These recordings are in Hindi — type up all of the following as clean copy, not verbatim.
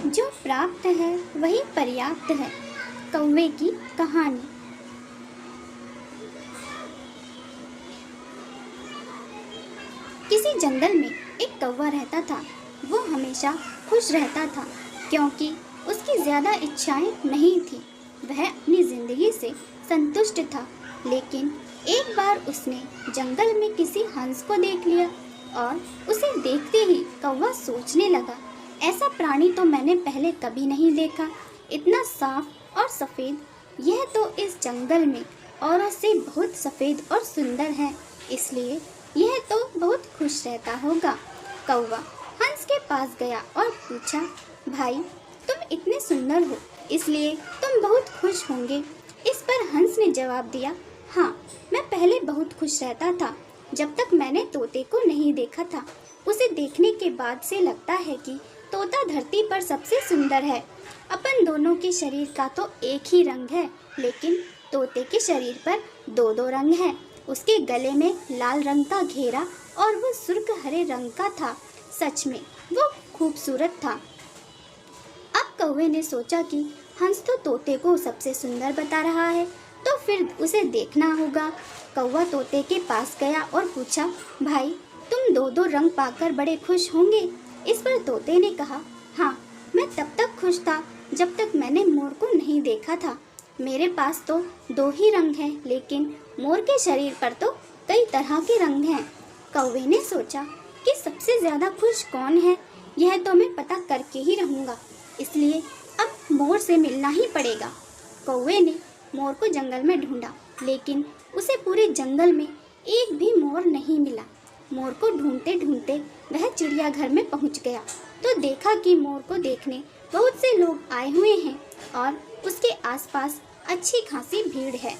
जो प्राप्त है वही पर्याप्त है। कौवे की कहानी। किसी जंगल में एक कौवा रहता था। वो हमेशा खुश रहता था क्योंकि उसकी ज़्यादा इच्छाएं नहीं थी। वह अपनी ज़िंदगी से संतुष्ट था। लेकिन एक बार उसने जंगल में किसी हंस को देख लिया और उसे देखते ही कौवा सोचने लगा, ऐसा प्राणी तो मैंने पहले कभी नहीं देखा। इतना साफ और सफ़ेद, यह तो इस जंगल में औरों से बहुत सफ़ेद और सुंदर है, इसलिए यह तो बहुत खुश रहता होगा। कौवा हंस के पास गया और पूछा, भाई तुम इतने सुंदर हो इसलिए तुम बहुत खुश होंगे। इस पर हंस ने जवाब दिया, हाँ, मैं पहले बहुत खुश रहता था जब तक मैंने तोते को नहीं देखा था। उसे देखने के बाद से लगता है कि तोता धरती पर सबसे सुंदर है। अपन दोनों के शरीर का तो एक ही रंग है, लेकिन तोते के शरीर पर दो दो रंग हैं। उसके गले में लाल रंग का घेरा और वो सुर्ख हरे रंग का था। सच में वो खूबसूरत था। अब कौवे ने सोचा कि हंस तो तोते को सबसे सुंदर बता रहा है, तो फिर उसे देखना होगा। कौवा तोते के पास गया और पूछा, भाई तुम दो दो रंग पाकर बड़े खुश होंगे। इस पर तोते ने कहा, हाँ, मैं तब तक खुश था जब तक मैंने मोर को नहीं देखा था। मेरे पास तो दो ही रंग हैं, लेकिन मोर के शरीर पर तो कई तरह के रंग हैं। कौवे ने सोचा कि सबसे ज़्यादा खुश कौन है, यह तो मैं पता करके ही रहूँगा, इसलिए अब मोर से मिलना ही पड़ेगा। कौवे ने मोर को जंगल में ढूंढा, लेकिन उसे पूरे जंगल में एक भी मोर नहीं मिला। मोर को ढूंढते ढूंढते वह चिड़ियाघर में पहुंच गया, तो देखा कि मोर को देखने बहुत से लोग आए हुए हैं और उसके आसपास अच्छी खासी भीड़ है।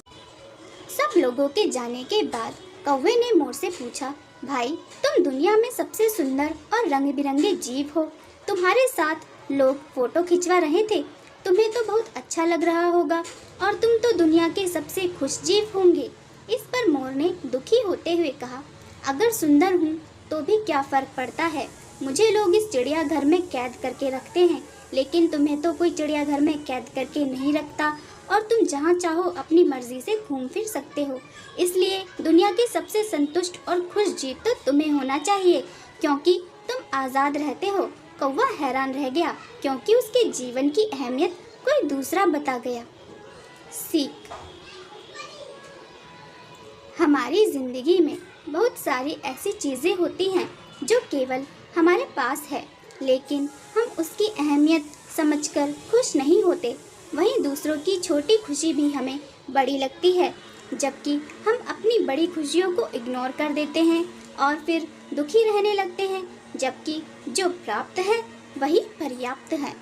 सब लोगों के जाने के बाद कौवे ने मोर से पूछा, भाई तुम दुनिया में सबसे सुंदर और रंग बिरंगे जीव हो। तुम्हारे साथ लोग फोटो खिंचवा रहे थे, तुम्हें तो बहुत अच्छा लग रहा होगा और तुम तो दुनिया के सबसे खुश जीव होंगे। इस पर मोर ने दुखी होते हुए कहा, अगर सुंदर हूँ तो भी क्या फ़र्क पड़ता है। मुझे लोग इस चिड़ियाघर में कैद करके रखते हैं, लेकिन तुम्हें तो कोई चिड़ियाघर में कैद करके नहीं रखता और तुम जहाँ चाहो अपनी मर्जी से घूम फिर सकते हो। इसलिए दुनिया के सबसे संतुष्ट और खुश जीव तो तुम्हें होना चाहिए, क्योंकि तुम आज़ाद रहते हो। कौवा हैरान रह गया क्योंकि उसके जीवन की अहमियत कोई दूसरा बता गया। सीख। हमारी ज़िंदगी में बहुत सारी ऐसी चीज़ें होती हैं जो केवल हमारे पास है, लेकिन हम उसकी अहमियत समझकर खुश नहीं होते। वहीं दूसरों की छोटी खुशी भी हमें बड़ी लगती है, जबकि हम अपनी बड़ी खुशियों को इग्नोर कर देते हैं और फिर दुखी रहने लगते हैं, जबकि जो प्राप्त है वही पर्याप्त है।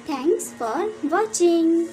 Thanks for watching.